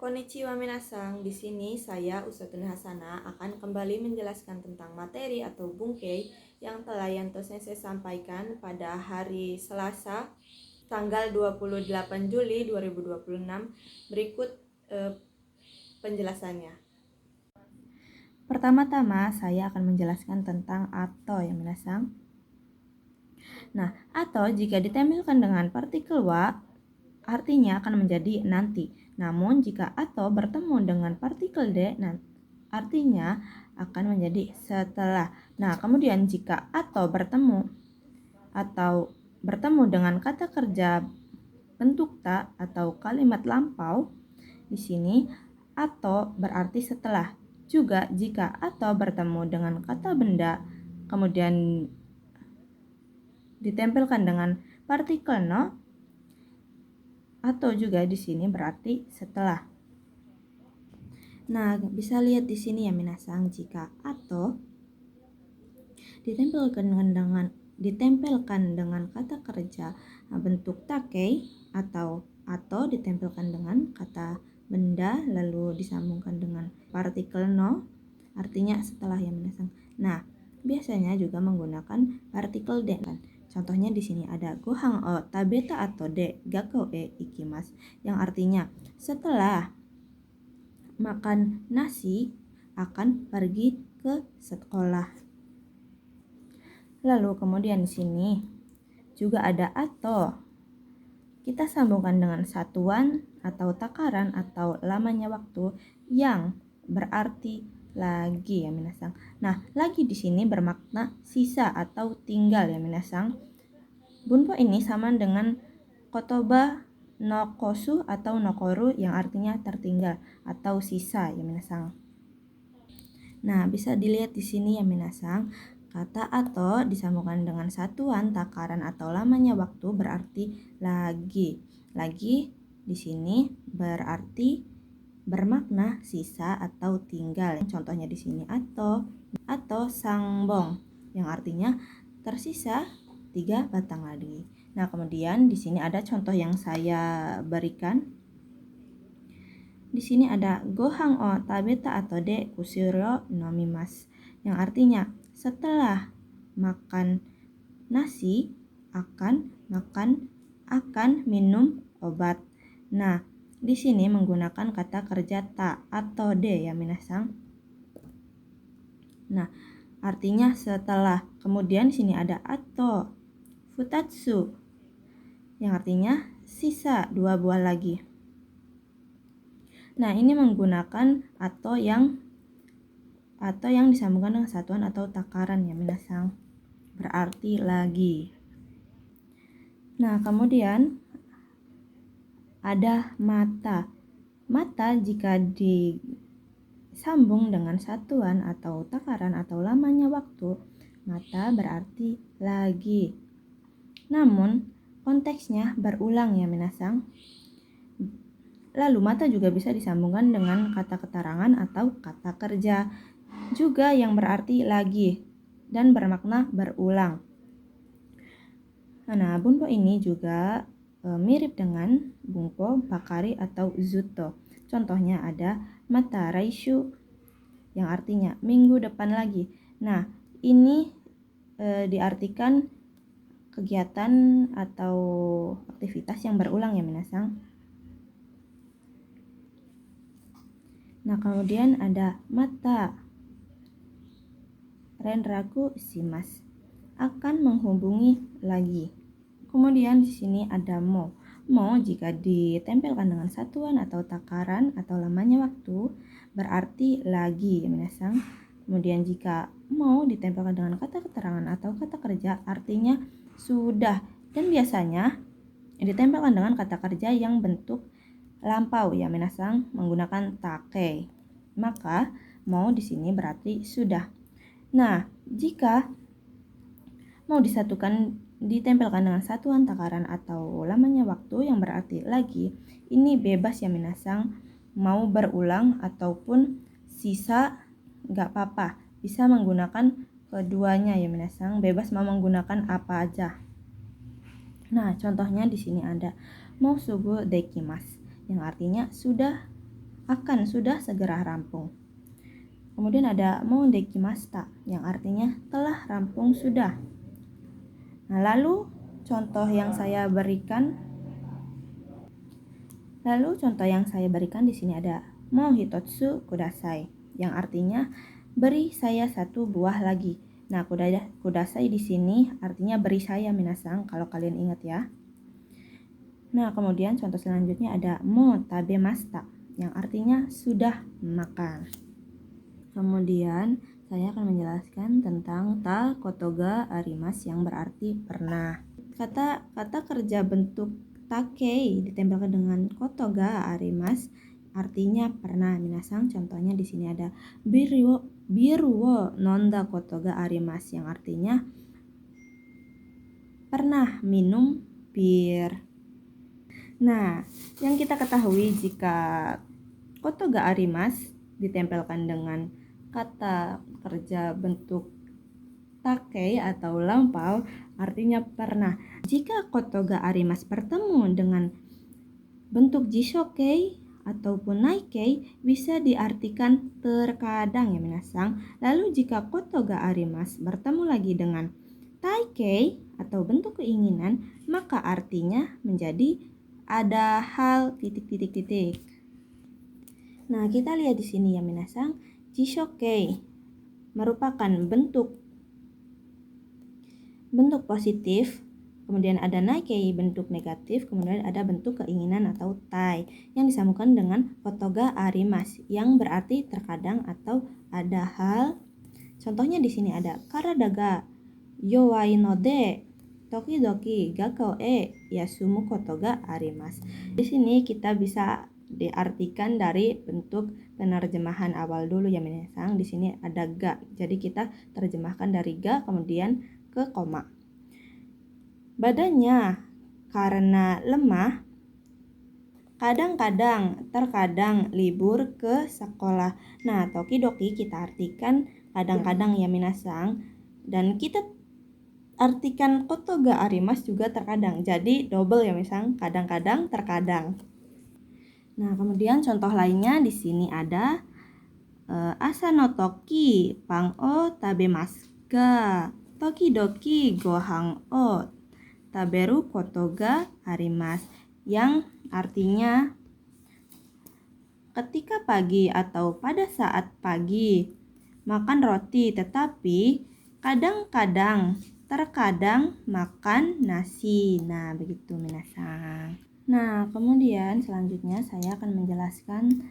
Konnichiwa minasang, di sini saya Usatun Hasana akan kembali menjelaskan tentang materi atau bungkei yang telah Yanto Sensei sampaikan pada hari Selasa tanggal 28 Juli 2026. Berikut penjelasannya. Pertama-tama saya akan menjelaskan tentang ato ya minasang. Nah, ato jika ditempelkan dengan partikel wa artinya akan menjadi nanti. Namun jika atau bertemu dengan partikel D, artinya akan menjadi setelah. Nah, kemudian jika atau bertemu dengan kata kerja bentuk ta atau kalimat lampau, di sini atau berarti setelah. Juga jika atau bertemu dengan kata benda kemudian ditempelkan dengan partikel no, atau juga di sini berarti setelah. Nah, bisa lihat di sini ya minasang, jika atau ditempelkan dengan kata kerja bentuk takei atau ditempelkan dengan kata benda lalu disambungkan dengan partikel no, artinya setelah ya minasang. Nah, biasanya juga menggunakan partikel de. Contohnya di sini ada gohang o tabeta atau de gakko e ikimasu, yang artinya setelah makan nasi akan pergi ke sekolah. Lalu kemudian di sini juga ada atau. Kita sambungkan dengan satuan atau takaran atau lamanya waktu yang berarti lagi ya minasang. Nah, lagi di sini bermakna sisa atau tinggal ya minasang. Bunpo ini sama dengan kotoba no kosu atau nokoru yang artinya tertinggal atau sisa ya minasang. Nah, bisa dilihat di sini ya minasang, kata atau disambungkan dengan satuan, takaran atau lamanya waktu berarti lagi. Lagi di sini berarti bermakna sisa atau tinggal. Contohnya di sini atau sangbong yang artinya tersisa 3 batang lagi. Nah, kemudian di sini ada contoh yang saya berikan. Di sini ada gohang o tabeta atau de kusuro nomimas, yang artinya setelah makan nasi akan minum obat. Nah, di sini menggunakan kata kerja ta atau de ya minasang. Nah, artinya setelah. Kemudian di sini ada atau futatsu yang artinya sisa 2 buah lagi. Nah, ini menggunakan atau yang disambungkan dengan satuan atau takaran ya minasang, berarti lagi. Nah, kemudian ada mata. Mata jika disambung dengan satuan atau takaran atau lamanya waktu, mata berarti lagi. Namun konteksnya berulang ya minasang. Lalu mata juga bisa disambungkan dengan kata keterangan atau kata kerja juga yang berarti lagi dan bermakna berulang. Nah, bunpo ini juga mirip dengan bunpo bakari atau zuto. Contohnya ada mata raishu yang artinya minggu depan lagi. Nah, ini diartikan kegiatan atau aktivitas yang berulang ya minasang. Nah, kemudian ada mata renraku shimasu, akan menghubungi lagi. Kemudian di sini ada mo. Mo jika ditempelkan dengan satuan atau takaran atau lamanya waktu berarti lagi ya minasang. Kemudian jika mo ditempelkan dengan kata keterangan atau kata kerja artinya sudah, dan biasanya ditempelkan dengan kata kerja yang bentuk lampau ya minasang menggunakan take. Maka mau di sini berarti sudah. Nah, jika mau ditempelkan dengan satuan takaran atau lamanya waktu yang berarti lagi, ini bebas ya minasang, mau berulang ataupun sisa gak apa-apa, bisa menggunakan keduanya ya minasang, bebas mau menggunakan apa aja. Nah, contohnya di sini ada mau sugu dekimasu yang artinya sudah akan sudah segera rampung. Kemudian ada mo dekimashita yang artinya telah rampung sudah. Nah, lalu contoh yang saya berikan di sini ada mo hitotsu kudasai yang artinya beri saya satu buah lagi. Nah, kudasai di sini artinya beri saya minasang kalau kalian ingat ya. Nah, kemudian contoh selanjutnya ada mo tabemashita yang artinya sudah makan. Kemudian saya akan menjelaskan tentang ta kotoga arimasu yang berarti pernah. Kata kerja bentuk takei ditempelkan dengan kotoga arimasu artinya pernah. Minasang, contohnya di sini ada biru wo nonda kotoga arimasu yang artinya pernah minum bir. Nah, yang kita ketahui jika kotoga arimasu ditempelkan dengan kata kerja bentuk takei atau lampau artinya pernah. Jika kotoga arimasu bertemu dengan bentuk jishokei ataupun naikei bisa diartikan terkadang ya minasang. Lalu jika kotoga arimasu bertemu lagi dengan taikei atau bentuk keinginan maka artinya menjadi ada hal titik. Nah, kita lihat di sini ya minasang, jishokei merupakan bentuk positif, kemudian ada naikei bentuk negatif, kemudian ada bentuk keinginan atau tai yang disambungkan dengan kotoga arimasu yang berarti terkadang atau ada hal. Contohnya di sini ada karadaga yowai node tokidoki gakao e yasumu kotoga arimasu. Di sini kita bisa diartikan dari bentuk penerjemahan awal dulu ya minasang. Di sini ada ga. Jadi kita terjemahkan dari ga kemudian ke koma. Badannya karena lemah terkadang libur ke sekolah. Nah, tokidoki kita artikan kadang-kadang ya minasang, dan kita artikan kotoga arimasu juga terkadang. Jadi double ya minasang, kadang-kadang terkadang. Nah, kemudian contoh lainnya di sini ada asa no toki pang o tabemasu ga tokidoki gohan o taberu kotoga arimasu yang artinya ketika pagi atau pada saat pagi makan roti, tetapi terkadang makan nasi. Nah, begitu minasang. Nah, kemudian selanjutnya saya akan menjelaskan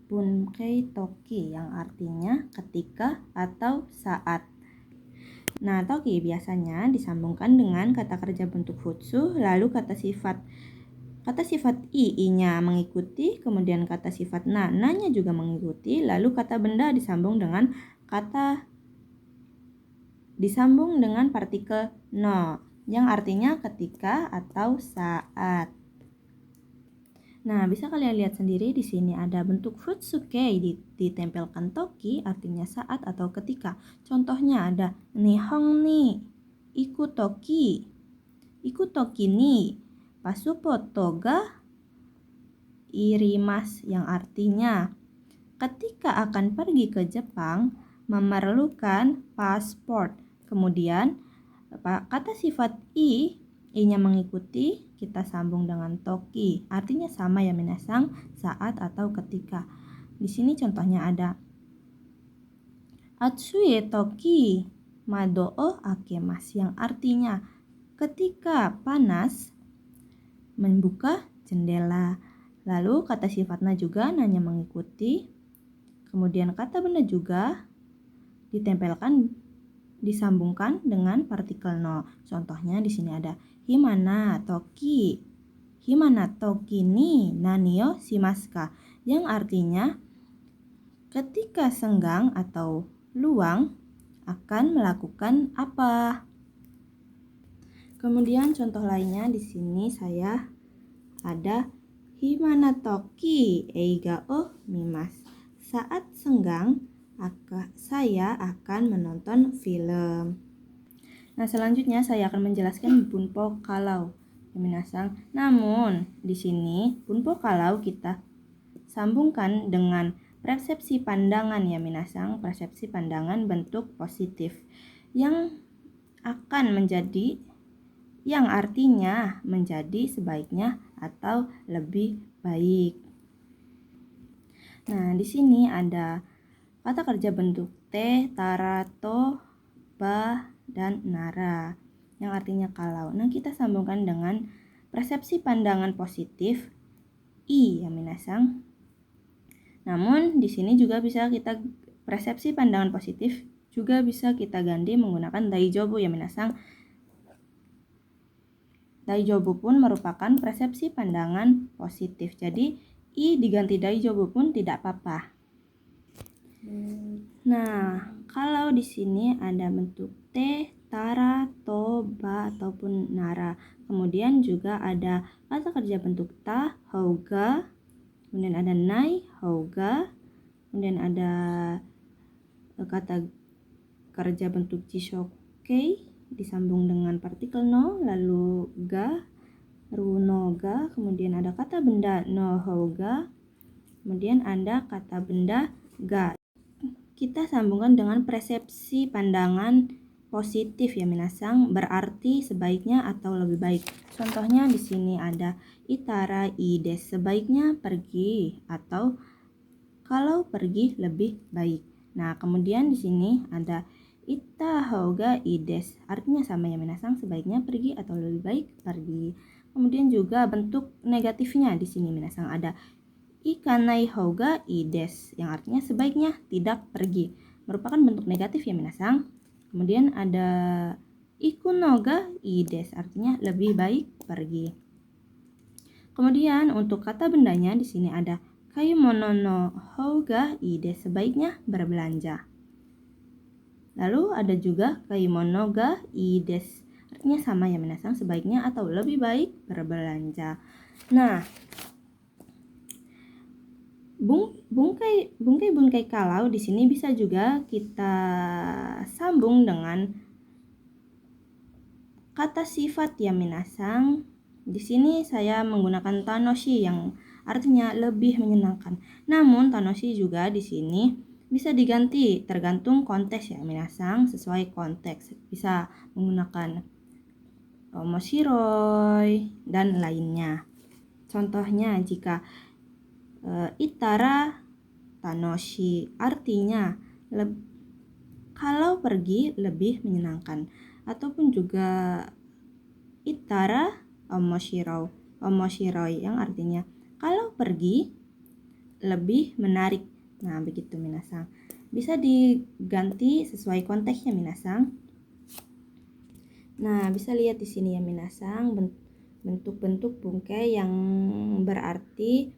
bunkei toki yang artinya ketika atau saat. Nah, toki biasanya disambungkan dengan kata kerja bentuk futsu, lalu kata sifat i-nya mengikuti, kemudian kata sifat na-nya juga mengikuti, lalu kata benda disambung dengan partikel no yang artinya ketika atau saat. Nah, bisa kalian lihat sendiri di sini ada bentuk futsukei ditempelkan toki artinya saat atau ketika. Contohnya ada nihon ni ikutoki ni pasupoto ga irimasu yang artinya ketika akan pergi ke Jepang memerlukan paspor. Kemudian kata sifat i-nya mengikuti, kita sambung dengan toki. Artinya sama ya minasang, saat atau ketika. Di sini contohnya ada atsue toki mado o akemasu yang artinya ketika panas membuka jendela. Lalu kata sifatnya juga nanya mengikuti. Kemudian kata benda juga disambungkan dengan partikel no. Contohnya di sini ada himana toki ni nani o shimasu ka yang artinya ketika senggang atau luang akan melakukan apa. Kemudian contoh lainnya di sini saya ada himana toki eiga o mimasu. Saat senggang saya akan menonton film. Nah, selanjutnya saya akan menjelaskan bunpo kalau minasang. Namun di sini bunpo kalau sambungkan dengan persepsi pandangan ya minasang, persepsi pandangan bentuk positif yang akan menjadi, yang artinya menjadi sebaiknya atau lebih baik. Nah, di sini ada kata kerja bentuk te, tara, to, ba, dan nara yang artinya kalau. Nah, kita sambungkan dengan persepsi pandangan positif i ya minasang. Namun di sini juga bisa kita persepsi pandangan positif juga bisa kita ganti menggunakan daijobu ya minasang. Daijobu pun merupakan persepsi pandangan positif. Jadi i diganti daijobu pun tidak apa-apa. Nah, kalau di sini ada bentuk te, tara, to, ba ataupun nara. Kemudian juga ada kata kerja bentuk ta, houga, kemudian ada nai, houga, kemudian ada kata kerja bentuk jishoke disambung dengan partikel no, lalu ga, runo ga, kemudian ada kata benda no houga, kemudian ada kata benda ga. Kita sambungkan dengan persepsi pandangan positif ya minasang, berarti sebaiknya atau lebih baik. Contohnya di sini ada itara ides, sebaiknya pergi atau kalau pergi lebih baik. Nah, kemudian di sini ada ita houga ides, artinya sama ya minasang, sebaiknya pergi atau lebih baik pergi. Kemudian juga bentuk negatifnya di sini minasang ada ikanai houga ides, yang artinya sebaiknya tidak pergi, merupakan bentuk negatif ya minasang. Kemudian ada ikunoga ides, artinya lebih baik pergi. Kemudian untuk kata bendanya di sini ada kayumono no houga ides, sebaiknya berbelanja. Lalu ada juga kayumono ga ides, artinya sama ya minasang, sebaiknya atau lebih baik berbelanja. Nah, bungkai kalau di sini bisa juga kita sambung dengan kata sifat ya minasang. Di sini saya menggunakan tanoshi yang artinya lebih menyenangkan. Namun tanoshi juga di sini bisa diganti tergantung konteks ya minasang, sesuai konteks. Bisa menggunakan omoshiroi dan lainnya. Contohnya jika itara tanoshi artinya kalau pergi lebih menyenangkan, ataupun juga itara omoshiroi yang artinya kalau pergi lebih menarik. Nah, begitu minasang. Bisa diganti sesuai konteksnya minasang. Nah, bisa lihat di sini ya minasang, bentuk-bentuk bungkai yang berarti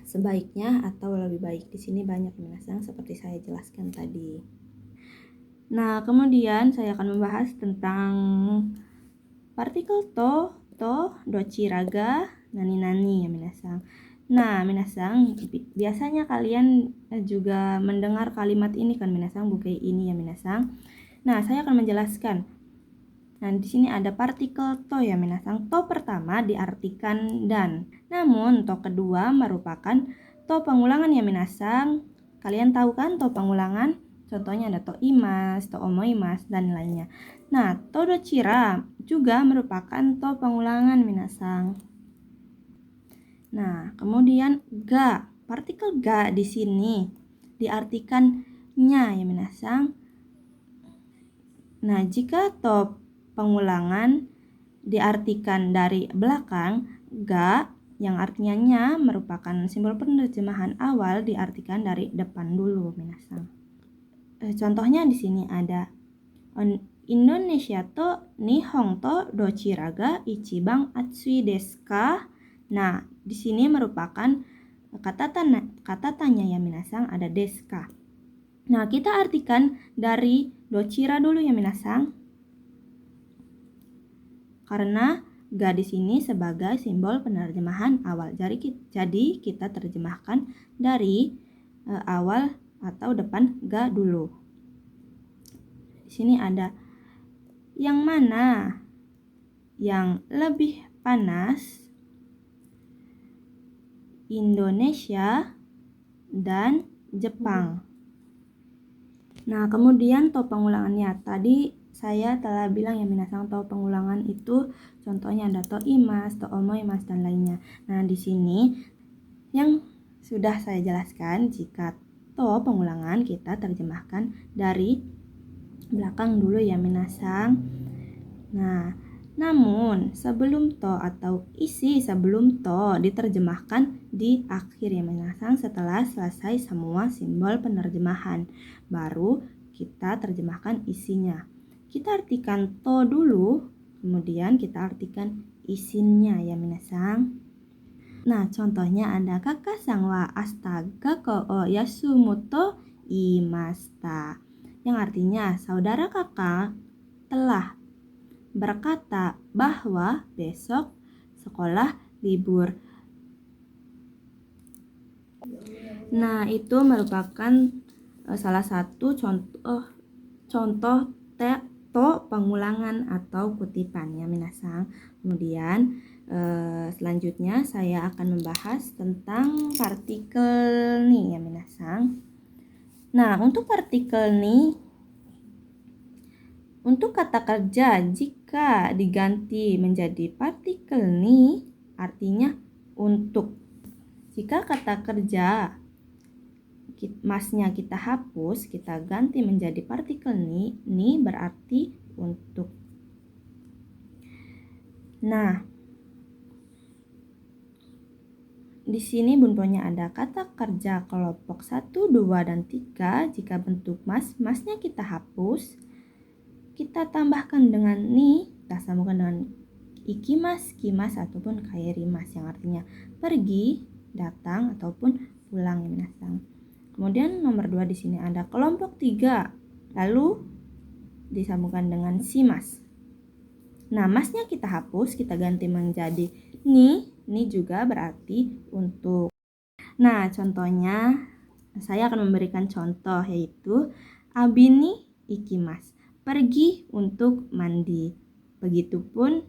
sebaiknya atau lebih baik. Di sini banyak minasang seperti saya jelaskan tadi. Nah, kemudian saya akan membahas tentang partikel to, dochiraga, nani-nani ya minasang. Nah, minasang, biasanya kalian juga mendengar kalimat ini kan minasang, bungkai ini ya minasang. Nah, saya akan menjelaskan. Nah, di sini ada partikel to ya minasang. To pertama diartikan dan. Namun, to kedua merupakan to pengulangan ya minasang. Kalian tahu kan to pengulangan? Contohnya ada to imas, to omoimas, dan lainnya. Nah, to dochira juga merupakan to pengulangan minasang. Nah, kemudian ga. Partikel ga di sini diartikan nya ya minasang. Nah, jika to pengulangan diartikan dari belakang, ga yang artinya nya merupakan simbol penerjemahan awal diartikan dari depan dulu minasang. Contohnya di sini ada Indonesia to Nihon to dochiraga ichiban atsui desu ka? Nah, di sini merupakan kata tanya ya minasang, ada desu ka. Nah, kita artikan dari dochira dulu ya minasang. Karena ga di sini sebagai simbol penerjemahan awal. Jadi kita terjemahkan dari awal atau depan ga dulu. Di sini ada yang mana yang lebih panas, Indonesia, dan Jepang. Nah, kemudian to pengulangannya. Tadi saya telah bilang ya minasang, to pengulangan itu contohnya ada to imas, to omoimas, dan lainnya. Nah, di sini yang sudah saya jelaskan, jika to pengulangan kita terjemahkan dari belakang dulu ya minasang. Nah, namun sebelum to atau isi sebelum to diterjemahkan di akhir ya minasang, setelah selesai semua simbol penerjemahan. Baru kita terjemahkan isinya. Kita artikan to dulu, kemudian kita artikan isinya ya minasang. Nah, contohnya ada kakak sangwa astaga ko o yasumuto imasta. Yang artinya saudara kakak telah berkata bahwa besok sekolah libur. Nah, itu merupakan salah satu contoh to pengulangan atau kutipan ya minasang. Kemudian selanjutnya saya akan membahas tentang partikel nih ya minasang. Nah, untuk partikel nih, untuk kata kerja jika diganti menjadi partikel ni, artinya untuk. Jika kata kerja masnya kita hapus, kita ganti menjadi partikel ni berarti untuk. Nah, di sini bunponya ada kata kerja kelompok 1, 2, dan 3. Jika bentuk masnya kita hapus, kita tambahkan dengan ni, kita sambungkan dengan ikimas, kimas, ataupun kaerimas yang artinya pergi, datang, ataupun pulang ya minasang. Kemudian nomor 2 di sini ada kelompok 3, lalu disambungkan dengan simas. Nah, masnya kita hapus, kita ganti menjadi ni juga berarti untuk. Nah, contohnya saya akan memberikan contoh yaitu abini ikimas, pergi untuk mandi. Begitupun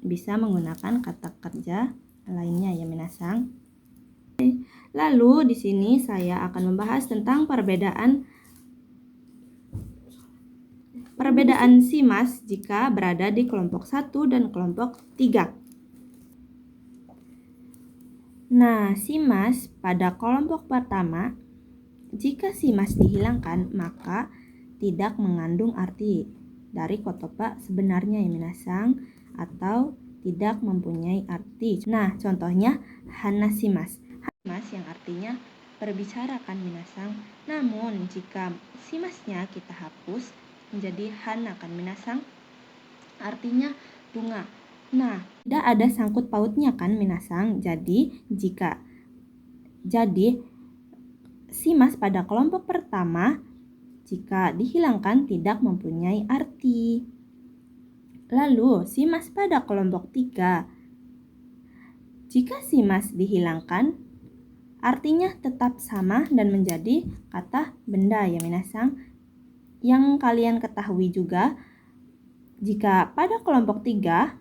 bisa menggunakan kata kerja lainnya ya minasang. Lalu di sini saya akan membahas tentang perbedaan simas jika berada di kelompok 1 dan kelompok 3. Nah, simas pada kelompok pertama, jika simas dihilangkan maka tidak mengandung arti dari kotopa sebenarnya ya minasang, atau tidak mempunyai arti. Nah, contohnya hanasimas. Hanasimas yang artinya berbicara kan minasang. Namun jika simasnya kita hapus menjadi hana kan minasang, artinya bunga. Nah, tidak ada sangkut pautnya kan minasang. Jadi simas pada kelompok pertama jika dihilangkan tidak mempunyai arti. Lalu simas pada kelompok 3, jika simas dihilangkan artinya tetap sama dan menjadi kata benda ya minasang. Yang kalian ketahui juga, jika pada kelompok 3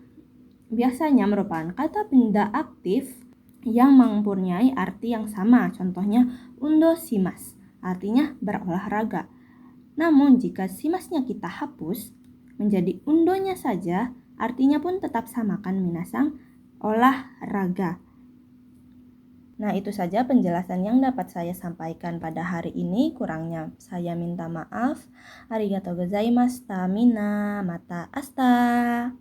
biasanya merupakan kata benda aktif yang mempunyai arti yang sama. Contohnya undo simas, artinya berolahraga. Namun jika simasnya kita hapus menjadi undonya saja, artinya pun tetap sama kan minasang, olahraga. Nah, itu saja penjelasan yang dapat saya sampaikan pada hari ini. Kurangnya saya minta maaf. Arigatou gozaimashita. Mina mata asta.